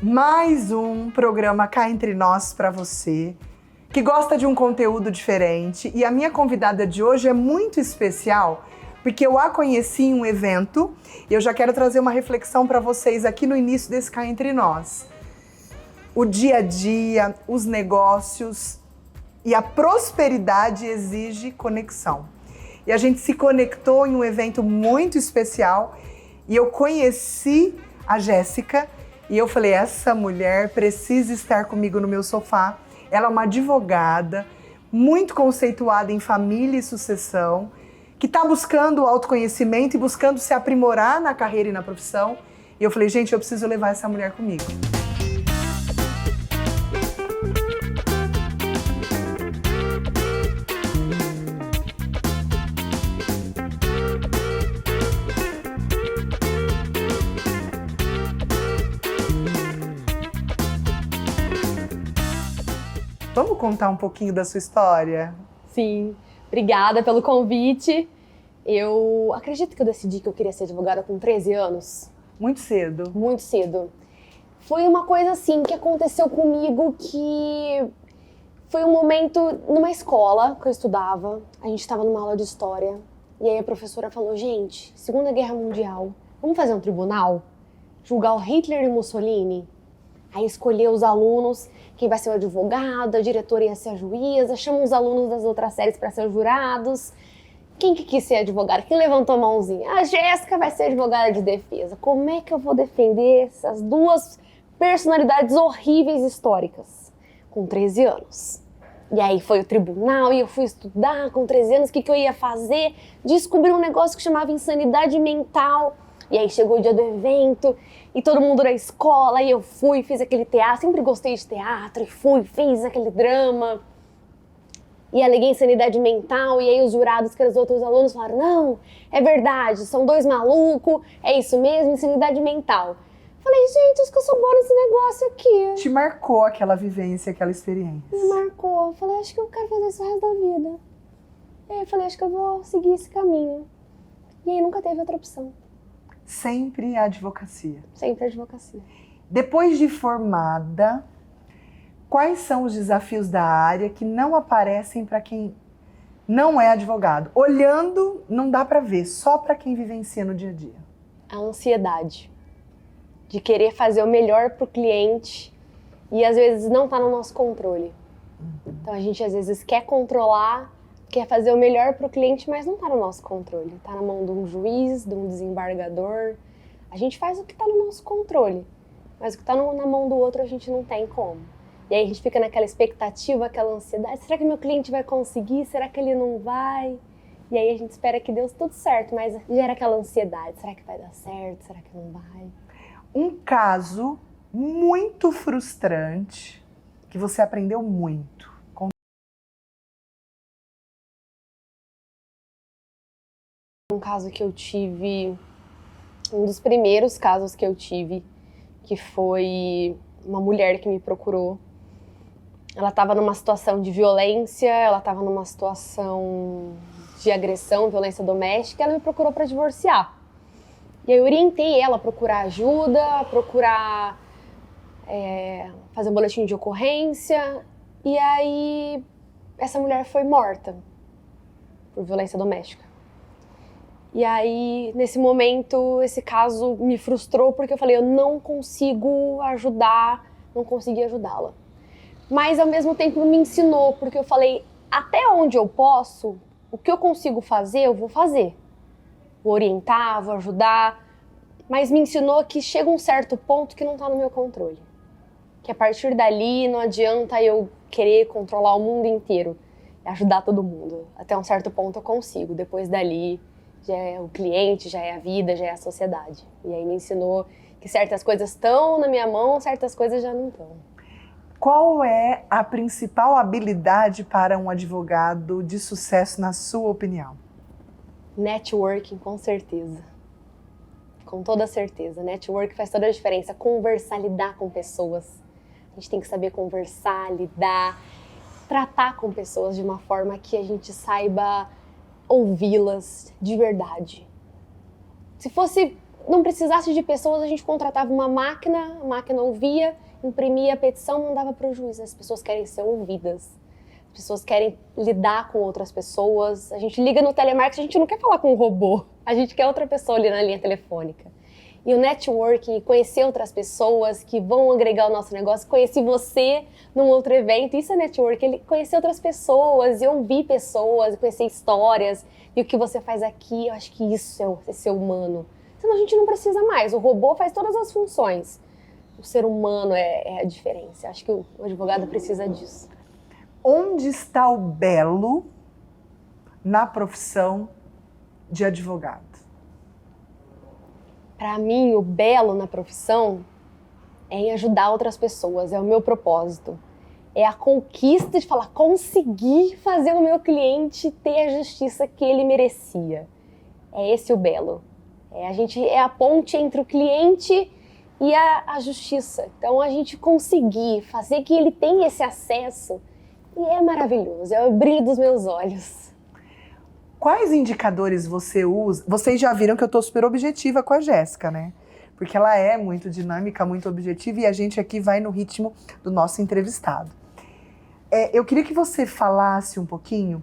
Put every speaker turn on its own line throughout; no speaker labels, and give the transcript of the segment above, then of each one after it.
Mais um programa Cá Entre Nós para você, que gosta de um conteúdo diferente. E a minha convidada de hoje é muito especial, porque eu a conheci em um evento e eu já quero trazer uma reflexão para vocês aqui no início desse Cá Entre Nós. O dia a dia, os negócios e a prosperidade exige conexão. E a gente se conectou em um evento muito especial e eu conheci a Jéssica e eu falei, essa mulher precisa estar comigo no meu sofá. Ela é uma advogada muito conceituada em família e sucessão, que está buscando o autoconhecimento e buscando se aprimorar na carreira e na profissão. E eu falei, gente, eu preciso levar essa mulher comigo. Vamos contar um pouquinho da sua história?
Sim, obrigada pelo convite. Eu acredito que eu decidi que eu queria ser advogada com 13 anos.
Muito cedo.
Muito cedo. Foi uma coisa assim que aconteceu comigo que foi um momento numa escola que eu estudava. A gente estava numa aula de história e aí a professora falou, gente, Segunda Guerra Mundial, vamos fazer um tribunal? Julgar o Hitler e Mussolini? Aí escolheu os alunos, quem vai ser o advogado, a diretora ia ser a juíza, chama os alunos das outras séries para ser jurados. Quem que quis ser advogada? Quem levantou a mãozinha? A Jéssica vai ser advogada de defesa. Como é que eu vou defender essas duas personalidades horríveis históricas? Com 13 anos. E aí foi o tribunal e eu fui estudar com 13 anos o que eu ia fazer. Descobri um negócio que chamava insanidade mental. E aí chegou o dia do evento e todo mundo da escola e eu fui, fiz aquele teatro, sempre gostei de teatro e fui, fiz aquele drama. E aleguei insanidade mental e aí os jurados, que eram os outros alunos, falaram, não, é verdade, são dois malucos, é isso mesmo, insanidade mental. Falei, gente, acho que eu sou boa nesse negócio aqui.
Te marcou aquela vivência, aquela experiência?
Me marcou. Falei, acho que eu quero fazer isso o resto da vida. E aí falei, acho que eu vou seguir esse caminho. E aí nunca teve outra opção.
Sempre a advocacia.
Sempre a advocacia.
Depois de formada, quais são os desafios da área que não aparecem para quem não é advogado? Olhando, não dá para ver, só para quem vivencia no dia a dia.
A ansiedade de querer fazer o melhor para o cliente e às vezes não está no nosso controle. Então a gente às vezes quer controlar, quer fazer o melhor para o cliente, mas não está no nosso controle. Está na mão de um juiz, de um desembargador. A gente faz o que está no nosso controle, mas o que está na mão do outro a gente não tem como. E aí a gente fica naquela expectativa, aquela ansiedade. Será que meu cliente vai conseguir? Será que ele não vai? E aí a gente espera que dê tudo certo, mas gera aquela ansiedade. Será que vai dar certo? Será que não vai?
Um caso muito frustrante que você aprendeu muito.
Um caso que eu tive, um dos primeiros casos que eu tive, que foi uma mulher que me procurou. Ela estava numa situação de violência, ela estava numa situação de agressão, violência doméstica, ela me procurou para divorciar. E aí eu orientei ela a procurar ajuda, procurar fazer um boletim de ocorrência. E aí essa mulher foi morta por violência doméstica. E aí, nesse momento, esse caso me frustrou porque eu falei, eu não consigo ajudar, não consegui ajudá-la. Mas, ao mesmo tempo, me ensinou, porque eu falei, até onde eu posso, o que eu consigo fazer, eu vou fazer. Vou orientar, vou ajudar, mas me ensinou que chega um certo ponto que não está no meu controle. Que a partir dali não adianta eu querer controlar o mundo inteiro, ajudar todo mundo. Até um certo ponto eu consigo, depois dali já é o cliente, já é a vida, já é a sociedade. E aí me ensinou que certas coisas estão na minha mão, certas coisas já não estão.
Qual é a principal habilidade para um advogado de sucesso, na sua opinião?
Networking, com certeza. Com toda certeza. Network faz toda a diferença. Conversar, lidar com pessoas. A gente tem que saber conversar, lidar, tratar com pessoas de uma forma que a gente saiba ouvi-las de verdade. Se fosse não precisasse de pessoas, a gente contratava uma máquina, a máquina ouvia, imprimia a petição, mandava para o juiz. As pessoas querem ser ouvidas. As pessoas querem lidar com outras pessoas. A gente liga no telemarketing, a gente não quer falar com um robô. A gente quer outra pessoa ali na linha telefônica. E o networking, conhecer outras pessoas que vão agregar o nosso negócio. Conheci você num outro evento. Isso é networking, conhecer outras pessoas e ouvir pessoas, conhecer histórias. E o que você faz aqui, eu acho que isso é ser humano. Senão a gente não precisa mais. O robô faz todas as funções. O ser humano é a diferença. Acho que o advogado precisa disso.
Onde está o belo na profissão de advogado?
Para mim, o belo na profissão é em ajudar outras pessoas, é o meu propósito. É a conquista de falar, consegui fazer o meu cliente ter a justiça que ele merecia. É esse o belo. É a ponte entre o cliente e a justiça. Então, a gente conseguir fazer que ele tenha esse acesso, e é maravilhoso, é o brilho dos meus olhos.
Quais indicadores você usa? Vocês já viram que eu tô super objetiva com a Jéssica, né? Porque ela é muito dinâmica, muito objetiva, e a gente aqui vai no ritmo do nosso entrevistado. Eu queria que você falasse um pouquinho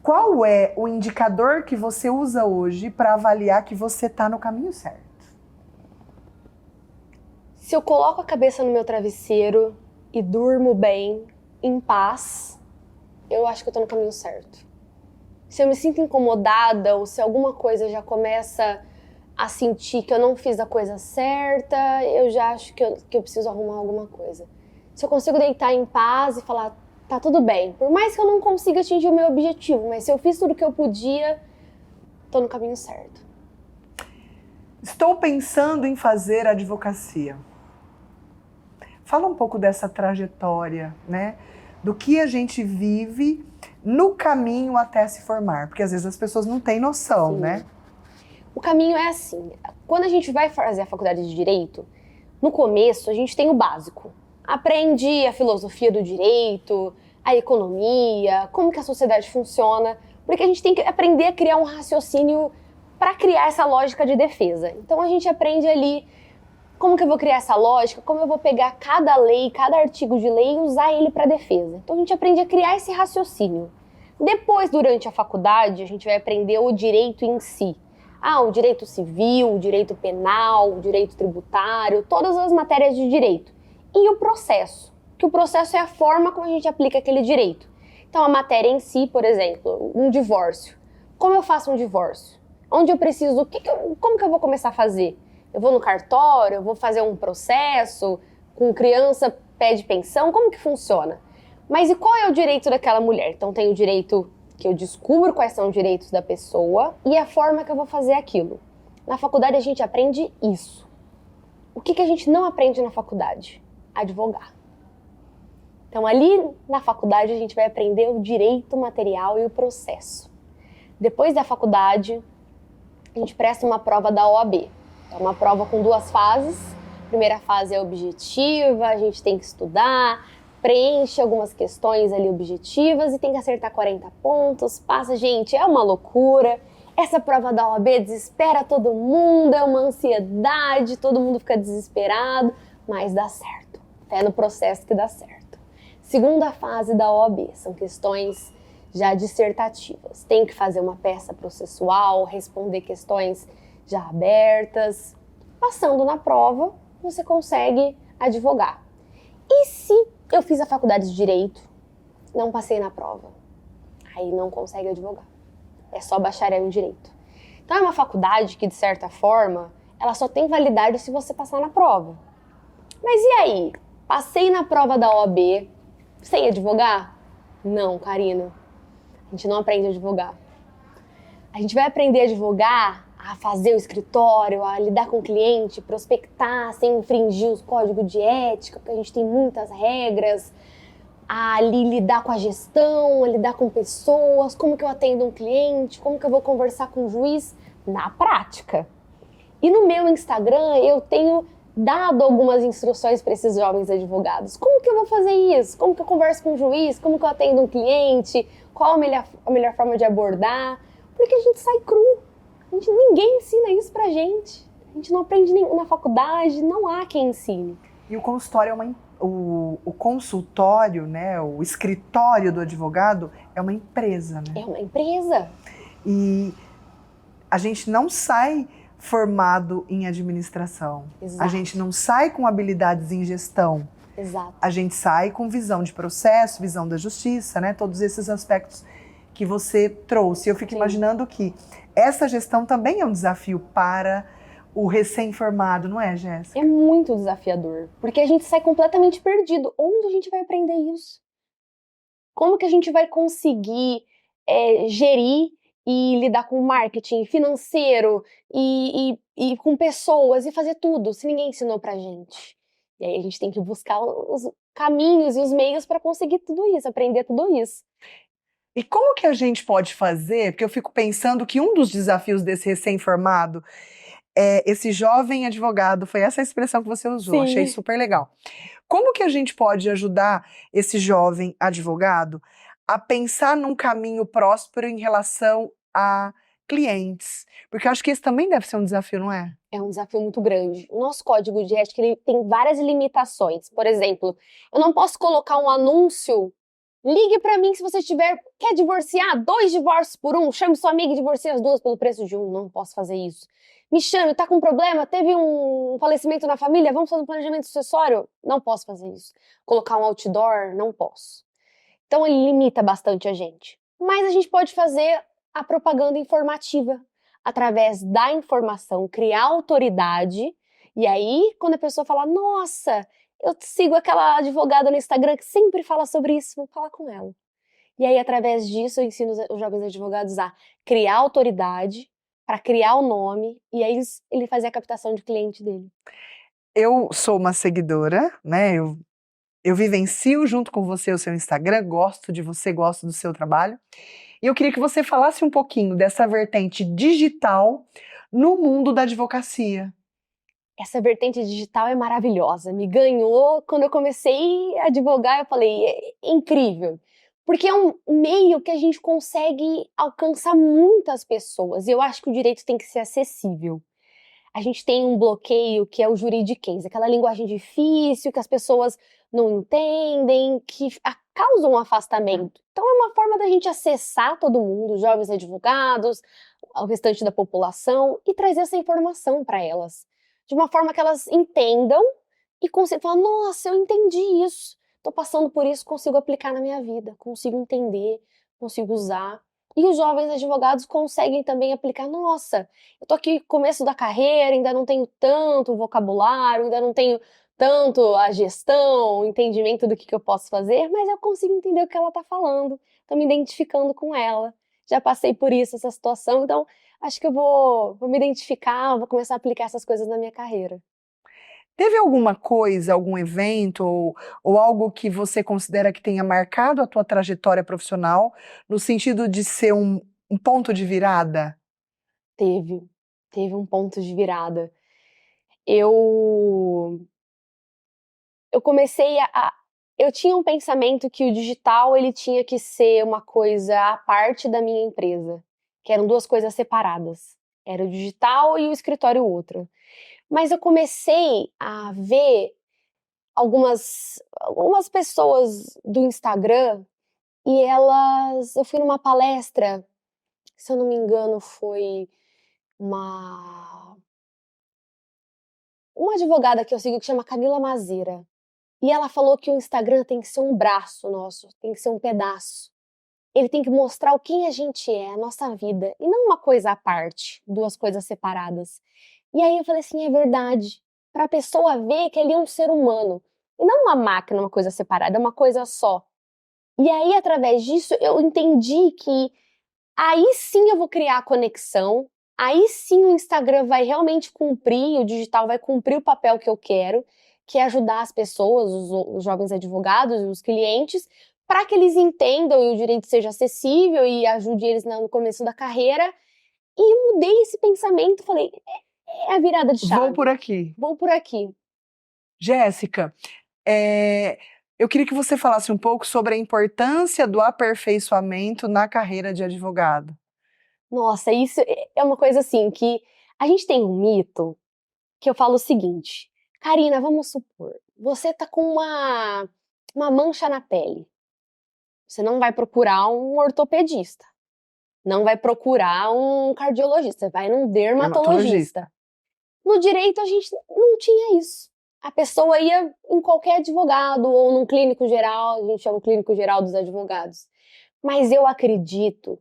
qual é o indicador que você usa hoje para avaliar que você tá no caminho certo.
Se eu coloco a cabeça no meu travesseiro e durmo bem, em paz, eu acho que eu tô no caminho certo. Se eu me sinto incomodada ou se alguma coisa já começa a sentir que eu não fiz a coisa certa, eu já acho que eu preciso arrumar alguma coisa. Se eu consigo deitar em paz e falar, tá tudo bem, por mais que eu não consiga atingir o meu objetivo, mas se eu fiz tudo o que eu podia, tô no caminho certo.
Estou pensando em fazer advocacia. Fala um pouco dessa trajetória, né? Do que a gente vive no caminho até se formar. Porque às vezes as pessoas não têm noção, né?
O caminho é assim. Quando a gente vai fazer a faculdade de Direito, no começo a gente tem o básico. Aprende a filosofia do direito, a economia, como que a sociedade funciona. Porque a gente tem que aprender a criar um raciocínio para criar essa lógica de defesa. Então a gente aprende ali como que eu vou criar essa lógica, como eu vou pegar cada lei, cada artigo de lei e usar ele para defesa. Então a gente aprende a criar esse raciocínio. Depois, durante a faculdade, a gente vai aprender o direito em si. O direito civil, o direito penal, o direito tributário, todas as matérias de direito. E o processo, que o processo é a forma como a gente aplica aquele direito. Então a matéria em si, por exemplo, um divórcio. Como eu faço um divórcio? Onde eu preciso, como que eu vou começar a fazer? Eu vou no cartório, eu vou fazer um processo, com criança pede pensão, como que funciona? Mas e qual é o direito daquela mulher? Então tem o direito que eu descubro quais são os direitos da pessoa e a forma que eu vou fazer aquilo. Na faculdade a gente aprende isso. O que a gente não aprende na faculdade? Advogar. Então ali na faculdade a gente vai aprender o direito material e o processo. Depois da faculdade, a gente presta uma prova da OAB. É uma prova com 2 fases. A primeira fase é objetiva, a gente tem que estudar, preenche algumas questões ali objetivas e tem que acertar 40 pontos, passa. Gente, é uma loucura. Essa prova da OAB desespera todo mundo, é uma ansiedade, todo mundo fica desesperado, mas dá certo. Fé no processo que dá certo. Segunda fase da OAB, são questões já dissertativas. Tem que fazer uma peça processual, responder questões já abertas. Passando na prova, você consegue advogar. E se eu fiz a faculdade de Direito, não passei na prova? Aí não consegue advogar. É só bacharel em Direito. Então é uma faculdade que, de certa forma, ela só tem validade se você passar na prova. Mas e aí? Passei na prova da OAB, sei advogar? Não, Karina. A gente não aprende a advogar. A gente vai aprender a advogar, a fazer o escritório, a lidar com o cliente, prospectar sem infringir os códigos de ética, porque a gente tem muitas regras, a lidar com a gestão, a lidar com pessoas, como que eu atendo um cliente, como que eu vou conversar com o juiz, na prática. E no meu Instagram eu tenho dado algumas instruções para esses jovens advogados. Como que eu vou fazer isso? Como que eu converso com o juiz? Como que eu atendo um cliente? Qual a melhor forma de abordar? Porque a gente sai cru. Ninguém ensina isso pra gente. A gente não aprende nem na faculdade, não há quem ensine.
E o consultório o consultório, né, o escritório do advogado é uma empresa, né?
É uma empresa.
E a gente não sai formado em administração.
Exato.
A gente não sai com habilidades em gestão.
Exato.
A gente sai com visão de processo, visão da justiça, né? Todos esses aspectos que você trouxe. Eu fico imaginando que essa gestão também é um desafio para o recém-formado, não é, Jéssica?
É muito desafiador, porque a gente sai completamente perdido. Onde a gente vai aprender isso? Como que a gente vai conseguir gerir e lidar com marketing financeiro e com pessoas e fazer tudo se ninguém ensinou pra gente? E aí a gente tem que buscar os caminhos e os meios para conseguir tudo isso, aprender tudo isso.
E como que a gente pode fazer? Porque eu fico pensando que um dos desafios desse recém-formado é esse jovem advogado, foi essa a expressão que você usou,
Sim.
Achei super legal. Como que a gente pode ajudar esse jovem advogado a pensar num caminho próspero em relação a clientes? Porque eu acho que esse também deve ser um desafio, não é?
É um desafio muito grande. O nosso código de ética ele tem várias limitações. Por exemplo, eu não posso colocar um anúncio. Ligue pra mim se você quer divorciar, 2 divórcios por 1, chame sua amiga e divorcie as 2 pelo preço de 1. Não posso fazer isso. Me chame, tá com problema, teve um falecimento na família, vamos fazer um planejamento sucessório? Não posso fazer isso. Colocar um outdoor? Não posso. Então ele limita bastante a gente. Mas a gente pode fazer a propaganda informativa através da informação, criar autoridade. E aí, quando a pessoa fala, nossa, eu sigo aquela advogada no Instagram que sempre fala sobre isso, vou falar com ela. E aí, através disso, eu ensino os jovens advogados a criar autoridade, para criar o nome, e aí ele fazer a captação de cliente dele.
Eu sou uma seguidora, né? Eu vivencio junto com você o seu Instagram, gosto de você, gosto do seu trabalho. E eu queria que você falasse um pouquinho dessa vertente digital no mundo da advocacia.
Essa vertente digital é maravilhosa, me ganhou. Quando eu comecei a advogar, eu falei, é incrível. Porque é um meio que a gente consegue alcançar muitas pessoas. E eu acho que o direito tem que ser acessível. A gente tem um bloqueio que é o juridiquês, aquela linguagem difícil que as pessoas não entendem, que causa um afastamento. Então é uma forma da gente acessar todo mundo, os jovens advogados, o restante da população, e trazer essa informação para elas. De uma forma que elas entendam e consigam falar, nossa, eu entendi isso, estou passando por isso, consigo aplicar na minha vida, consigo entender, consigo usar. E os jovens advogados conseguem também aplicar, nossa, eu tô aqui no começo da carreira, ainda não tenho tanto vocabulário, ainda não tenho tanto a gestão, o entendimento do que eu posso fazer, mas eu consigo entender o que ela tá falando, tô me identificando com ela, já passei por isso, essa situação, então acho que eu vou me identificar, vou começar a aplicar essas coisas na minha carreira.
Teve alguma coisa, algum evento ou algo que você considera que tenha marcado a tua trajetória profissional no sentido de ser um ponto de virada?
Teve um ponto de virada. Eu comecei eu tinha um pensamento que o digital ele tinha que ser uma coisa à parte da minha empresa, que eram 2 coisas separadas. Era o digital e o escritório outro. Mas eu comecei a ver algumas pessoas do Instagram e eu fui numa palestra, se eu não me engano foi uma advogada que eu sigo que chama Camila Mazeira. E ela falou que o Instagram tem que ser um braço nosso, tem que ser um pedaço. Ele tem que mostrar o quem a gente é, a nossa vida, e não uma coisa à parte, 2 coisas separadas. E aí eu falei assim, é verdade. Para a pessoa ver que ele é um ser humano, e não uma máquina, uma coisa separada, é uma coisa só. E aí, através disso, eu entendi que aí sim eu vou criar a conexão, aí sim o Instagram vai realmente cumprir, o digital vai cumprir o papel que eu quero, que é ajudar as pessoas, os jovens advogados e os clientes, para que eles entendam e o direito seja acessível e ajude eles no começo da carreira. E eu mudei esse pensamento, falei, é a virada de chave.
Vou por aqui.
Vou por aqui.
Jéssica, eu queria que você falasse um pouco sobre a importância do aperfeiçoamento na carreira de advogado.
Nossa, isso é uma coisa assim que a gente tem um mito que eu falo o seguinte: Karina, vamos supor, você tá com uma mancha na pele. Você não vai procurar um ortopedista, não vai procurar um cardiologista, você vai num dermatologista. No direito a gente não tinha isso. A pessoa ia em qualquer advogado ou num clínico geral, a gente chama o clínico geral dos advogados. Mas eu acredito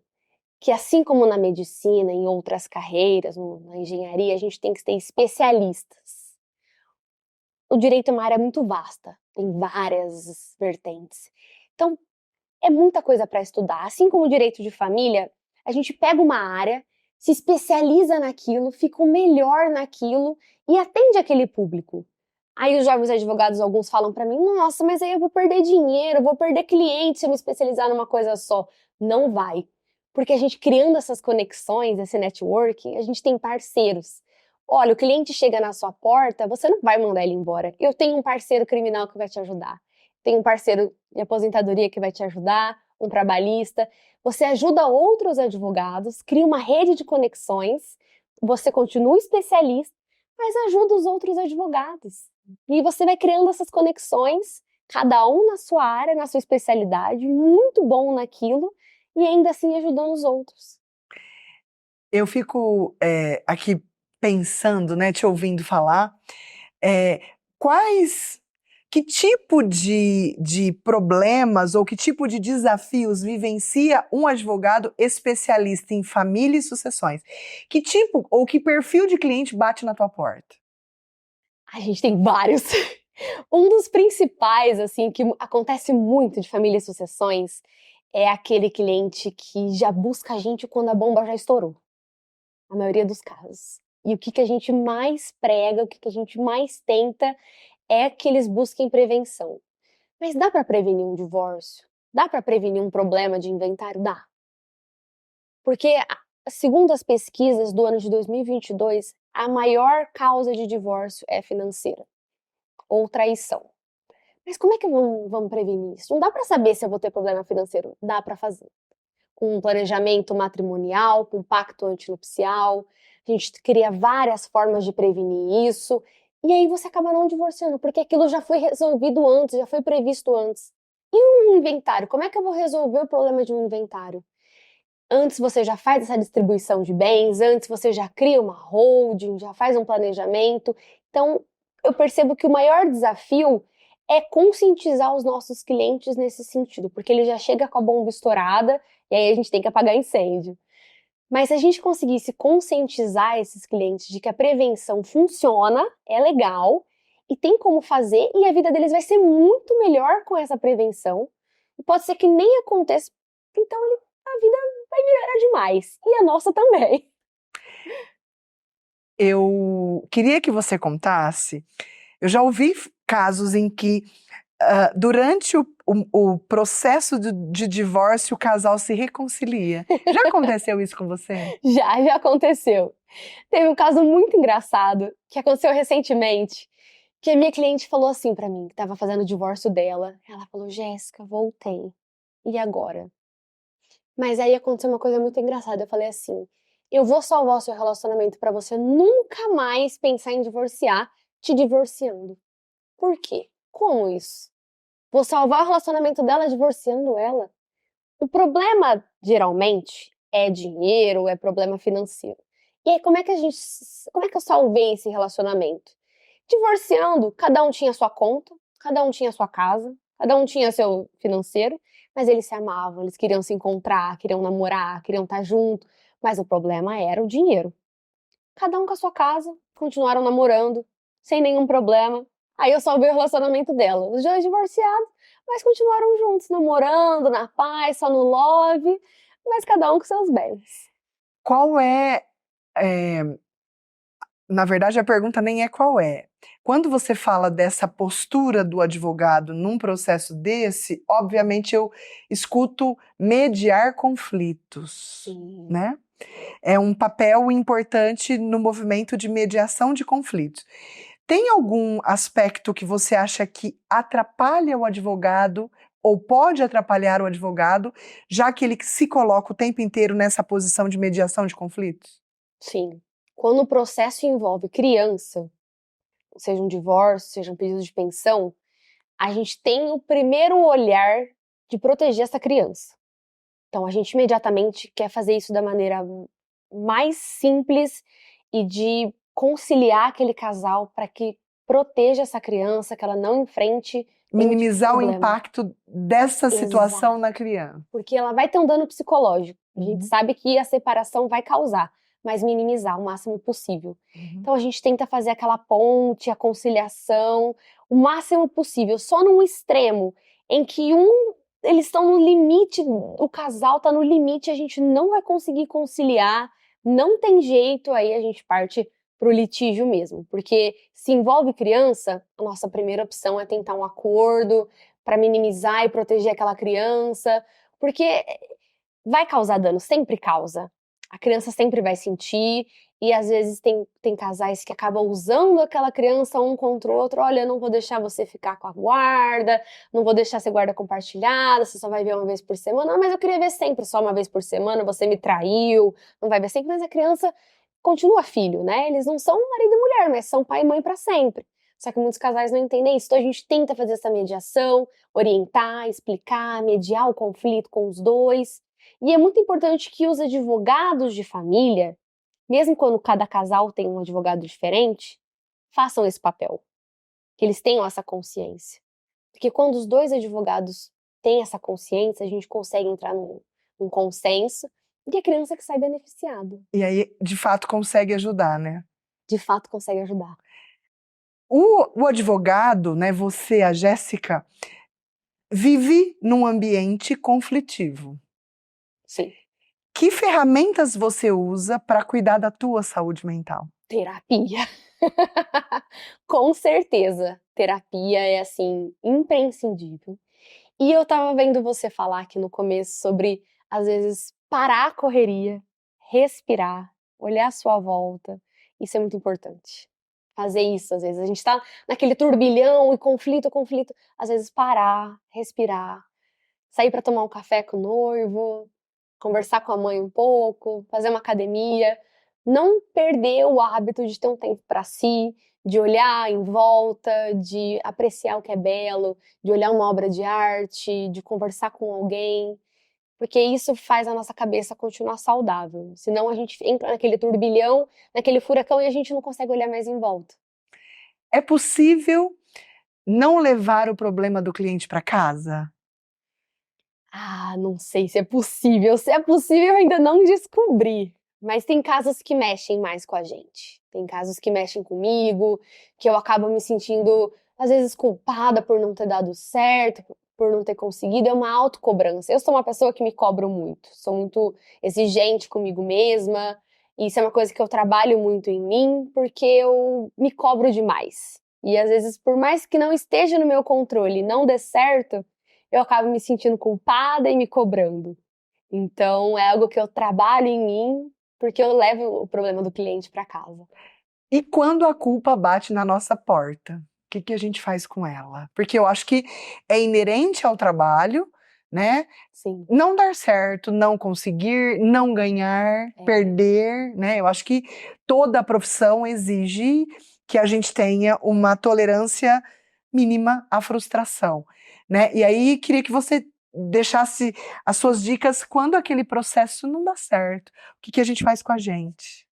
que, assim como na medicina, em outras carreiras, na engenharia, a gente tem que ter especialistas. O direito é uma área muito vasta, tem várias vertentes. Então, é muita coisa para estudar. Assim como o direito de família, a gente pega uma área, se especializa naquilo, fica o melhor naquilo e atende aquele público. Aí os jovens advogados, alguns falam para mim: nossa, mas aí eu vou perder dinheiro, vou perder cliente se eu me especializar numa coisa só. Não vai. Porque a gente criando essas conexões, esse networking, a gente tem parceiros. Olha, o cliente chega na sua porta, você não vai mandar ele embora. Eu tenho um parceiro criminal que vai te ajudar. Tem um parceiro de aposentadoria que vai te ajudar, um trabalhista. Você ajuda outros advogados, cria uma rede de conexões, você continua especialista, mas ajuda os outros advogados. E você vai criando essas conexões, cada um na sua área, na sua especialidade, muito bom naquilo, e ainda assim ajudando os outros.
Eu fico aqui pensando, né, te ouvindo falar, que tipo de problemas ou que tipo de desafios vivencia um advogado especialista em família e sucessões? Que tipo ou que perfil de cliente bate na tua porta?
A gente tem vários. Um dos principais, assim, que acontece muito de família e sucessões, é aquele cliente que já busca a gente quando a bomba já estourou. A maioria dos casos. E o que a gente mais prega, o que a gente mais tenta é que eles busquem prevenção. Mas dá para prevenir um divórcio? Dá para prevenir um problema de inventário? Dá. Porque, segundo as pesquisas do ano de 2022, a maior causa de divórcio é financeira ou traição. Mas como é que vamos prevenir isso? Não dá para saber se eu vou ter problema financeiro. Dá para fazer. Com um planejamento matrimonial, com um pacto antinupcial. A gente cria várias formas de prevenir isso. E aí você acaba não divorciando, porque aquilo já foi resolvido antes, já foi previsto antes. E um inventário? Como é que eu vou resolver o problema de um inventário? Antes você já faz essa distribuição de bens, antes você já cria uma holding, já faz um planejamento. Então, eu percebo que o maior desafio é conscientizar os nossos clientes nesse sentido, porque ele já chega com a bomba estourada e aí a gente tem que apagar incêndio. Mas se a gente conseguisse conscientizar esses clientes de que a prevenção funciona, é legal e tem como fazer, e a vida deles vai ser muito melhor com essa prevenção. E pode ser que nem aconteça, então a vida vai melhorar demais. E a nossa também.
Eu queria que você contasse. Eu já ouvi casos em que, durante o processo de divórcio, o casal se reconcilia. Já aconteceu isso com você?
Já aconteceu. Teve um caso muito engraçado que aconteceu recentemente, que a minha cliente falou assim pra mim, que tava fazendo o divórcio dela. Ela falou: Jéssica, voltei. E agora? Mas aí aconteceu uma coisa muito engraçada. Eu falei assim: eu vou salvar o seu relacionamento pra você nunca mais pensar em divorciar, te divorciando. Por quê? Como isso? Vou salvar o relacionamento dela divorciando ela? O problema, geralmente, é dinheiro, é problema financeiro. E aí, como é que eu salvei esse relacionamento? Divorciando, cada um tinha sua conta, cada um tinha sua casa, cada um tinha seu financeiro, mas eles se amavam, eles queriam se encontrar, queriam namorar, queriam estar junto, mas o problema era o dinheiro. Cada um com a sua casa, continuaram namorando, sem nenhum problema. Aí eu salvei o relacionamento dela. Os dois divorciados, mas continuaram juntos, namorando, na paz, só no love, mas cada um com seus bens.
Qual é, na verdade, a pergunta nem é qual é. Quando você fala dessa postura do advogado num processo desse, obviamente eu escuto mediar conflitos,
Sim.
né? É um papel importante no movimento de mediação de conflitos. Tem algum aspecto que você acha que atrapalha o advogado ou pode atrapalhar o advogado, já que ele se coloca o tempo inteiro nessa posição de mediação de conflitos?
Sim. Quando o processo envolve criança, seja um divórcio, seja um pedido de pensão, a gente tem o primeiro olhar de proteger essa criança. Então, a gente imediatamente quer fazer isso da maneira mais simples e de conciliar aquele casal para que proteja essa criança, que ela não enfrente nenhum tipo de
Minimizar o
problema.
impacto dessa situação
Exato.
na criança.
Porque ela vai ter um dano psicológico. A gente
Uhum.
sabe que a separação vai causar, mas minimizar o máximo possível.
Uhum.
Então a gente tenta fazer aquela ponte, a conciliação, o máximo possível. Só num extremo em que eles estão no limite, o casal está no limite, a gente não vai conseguir conciliar, não tem jeito, aí a gente parte pro litígio mesmo. Porque se envolve criança, a nossa primeira opção é tentar um acordo para minimizar e proteger aquela criança, porque vai causar dano, sempre causa. A criança sempre vai sentir, e às vezes tem casais que acabam usando aquela criança um contra o outro. Olha, eu não vou deixar você ficar com a guarda, não vou deixar você guarda compartilhada, você só vai ver uma vez por semana. Não, mas eu queria ver sempre, só uma vez por semana, você me traiu, não vai ver sempre, mas a criança continua filho, né? Eles não são marido e mulher, mas são pai e mãe para sempre. Só que muitos casais não entendem isso, então a gente tenta fazer essa mediação, orientar, explicar, mediar o conflito com os dois. E é muito importante que os advogados de família, mesmo quando cada casal tem um advogado diferente, façam esse papel, que eles tenham essa consciência. Porque quando os dois advogados têm essa consciência, a gente consegue entrar num consenso e a criança que sai beneficiada.
E aí, de fato, consegue ajudar, né?
De fato, consegue ajudar.
O advogado, né, você, a Jéssica, vive num ambiente conflitivo.
Sim.
Que ferramentas você usa para cuidar da tua saúde mental?
Terapia. Com certeza. Terapia é, assim, imprescindível. E eu tava vendo você falar aqui no começo sobre, às vezes, parar a correria, respirar, olhar à sua volta. Isso é muito importante. Fazer isso, às vezes. A gente tá naquele turbilhão e conflito, conflito. Às vezes, parar, respirar, sair para tomar um café com o noivo, conversar com a mãe um pouco, fazer uma academia. Não perder o hábito de ter um tempo para si, de olhar em volta, de apreciar o que é belo, de olhar uma obra de arte, de conversar com alguém, porque isso faz a nossa cabeça continuar saudável. Senão a gente entra naquele turbilhão, naquele furacão e a gente não consegue olhar mais em volta.
É possível não levar o problema do cliente para casa?
Ah, não sei se é possível. Se é possível, eu ainda não descobri. Mas tem casos que mexem mais com a gente. Tem casos que mexem comigo, que eu acabo me sentindo, às vezes, culpada por não ter dado certo, por não ter conseguido. É uma autocobrança. Eu sou uma pessoa que me cobro muito. Sou muito exigente comigo mesma. E isso é uma coisa que eu trabalho muito em mim, porque eu me cobro demais. E às vezes, por mais que não esteja no meu controle e não dê certo, eu acabo me sentindo culpada e me cobrando. Então, é algo que eu trabalho em mim, porque eu levo o problema do cliente para casa.
E quando a culpa bate na nossa porta, o que a gente faz com ela? Porque eu acho que é inerente ao trabalho, né?
Sim.
Não dar certo, não conseguir, não ganhar, perder, né? Eu acho que toda a profissão exige que a gente tenha uma tolerância mínima à frustração, né? E aí queria que você deixasse as suas dicas quando aquele processo não dá certo. O que a gente faz com a gente?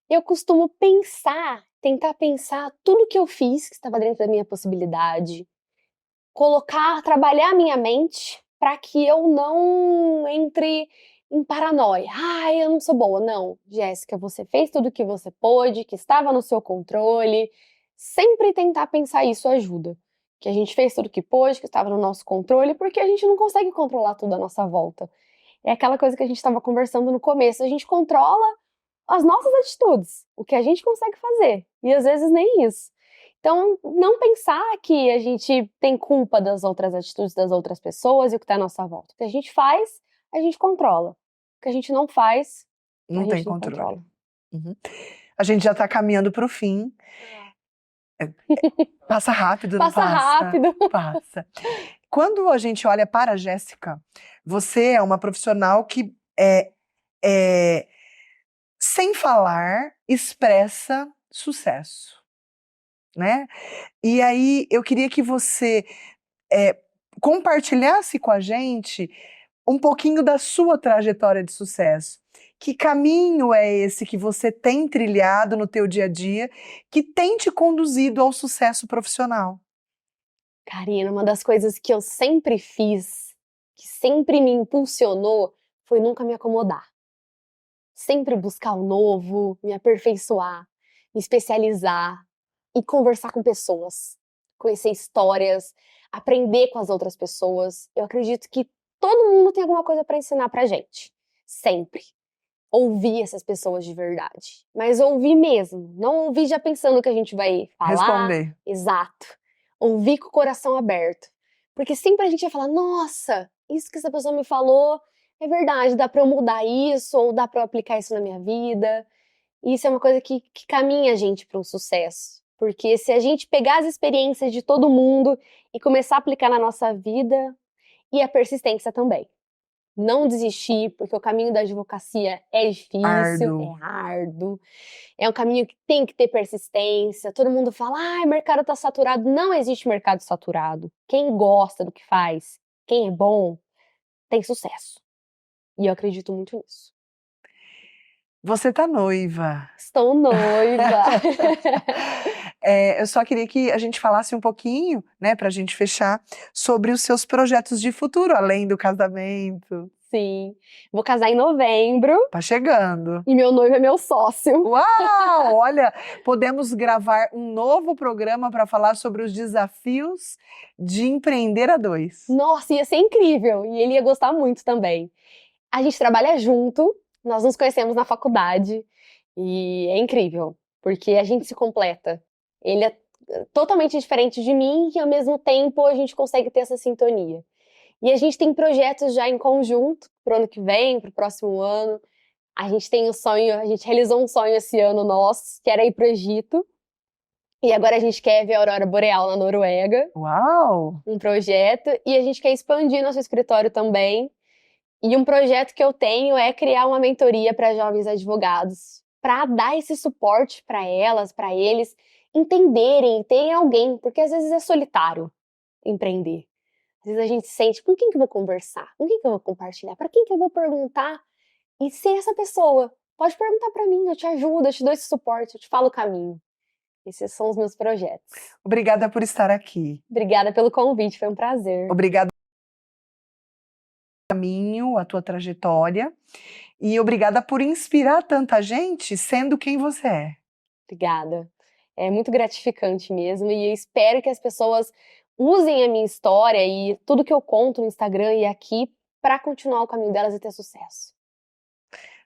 Eu costumo pensar, tentar pensar tudo que eu fiz que estava dentro da minha possibilidade, trabalhar a minha mente para que eu não entre em paranoia. Ah, eu não sou boa. Não, Jéssica, você fez tudo o que você pôde, que estava no seu controle. Sempre tentar pensar isso ajuda. Que a gente fez tudo o que pôde, que estava no nosso controle, porque a gente não consegue controlar tudo à nossa volta. É aquela coisa que a gente estava conversando no começo. A gente controla as nossas atitudes, o que a gente consegue fazer. E às vezes nem isso. Então, não pensar que a gente tem culpa das outras atitudes das outras pessoas e o que está à nossa volta. O que a gente faz, a gente controla. O que a gente não faz, a
Não tem
gente não
controle.
controla.
Uhum. A gente já está caminhando para o fim. Passa rápido, não
Passa
passa?
rápido.
Passa. Quando a gente olha para a Jéssica, você é uma profissional que sem falar, expressa sucesso. né? E aí eu queria que você compartilhasse com a gente um pouquinho da sua trajetória de sucesso. Que caminho é esse que você tem trilhado no teu dia a dia que tem te conduzido ao sucesso profissional?
Karina, uma das coisas que eu sempre fiz, que sempre me impulsionou, foi nunca me acomodar. Sempre buscar o novo, me aperfeiçoar, me especializar e conversar com pessoas, conhecer histórias, aprender com as outras pessoas. Eu acredito que todo mundo tem alguma coisa para ensinar pra gente, sempre. Ouvir essas pessoas de verdade, mas ouvir mesmo, não ouvir já pensando que a gente vai falar.
Responder.
Exato. Ouvir com o coração aberto. Porque sempre a gente vai falar, nossa, isso que essa pessoa me falou é verdade, dá pra eu mudar isso, ou dá pra eu aplicar isso na minha vida. E isso é uma coisa que caminha a gente para um sucesso. Porque se a gente pegar as experiências de todo mundo e começar a aplicar na nossa vida, e a persistência também. Não desistir, porque o caminho da advocacia é difícil,
Árduo.
é árduo. É um caminho que tem que ter persistência. Todo mundo fala, o mercado tá saturado. Não existe mercado saturado. Quem gosta do que faz, quem é bom, tem sucesso. E eu acredito muito nisso.
Você tá noiva.
Estou noiva.
Eu só queria que a gente falasse um pouquinho, né, pra gente fechar, sobre os seus projetos de futuro, além do casamento.
Sim. Vou casar em novembro.
Tá chegando.
E meu noivo é meu sócio.
Uau! Olha, podemos gravar um novo programa para falar sobre os desafios de empreender a dois.
Nossa, ia ser incrível. E ele ia gostar muito também. A gente trabalha junto, nós nos conhecemos na faculdade. E é incrível, porque a gente se completa. Ele é totalmente diferente de mim e, ao mesmo tempo, a gente consegue ter essa sintonia. E a gente tem projetos já em conjunto pro ano que vem, pro próximo ano. A gente tem um sonho, a gente realizou um sonho esse ano nosso, que era ir pro Egito. E agora a gente quer ver a aurora boreal na Noruega.
Uau!
Um projeto. E a gente quer expandir nosso escritório também. E um projeto que eu tenho é criar uma mentoria para jovens advogados, para dar esse suporte para elas, para eles entenderem, terem alguém, porque às vezes é solitário empreender. Às vezes a gente sente, com quem que eu vou conversar? Com quem que eu vou compartilhar? Para quem que eu vou perguntar? E ser essa pessoa. Pode perguntar para mim, eu te ajudo, eu te dou esse suporte, eu te falo o caminho. Esses são os meus projetos.
Obrigada por estar aqui.
Obrigada pelo convite, foi um prazer.
Obrigada pelo caminho, a tua trajetória. E obrigada por inspirar tanta gente sendo quem você é.
Obrigada. É muito gratificante mesmo e eu espero que as pessoas usem a minha história e tudo que eu conto no Instagram e aqui para continuar o caminho delas e ter sucesso.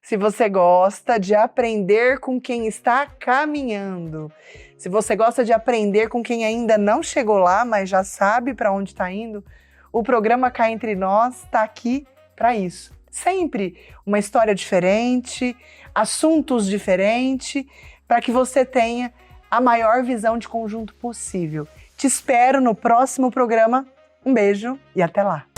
Se você gosta de aprender com quem está caminhando, se você gosta de aprender com quem ainda não chegou lá, mas já sabe para onde está indo, o programa Cá Entre Nós está aqui para isso. Sempre uma história diferente, assuntos diferentes, para que você tenha a maior visão de conjunto possível. Te espero no próximo programa. Um beijo e até lá!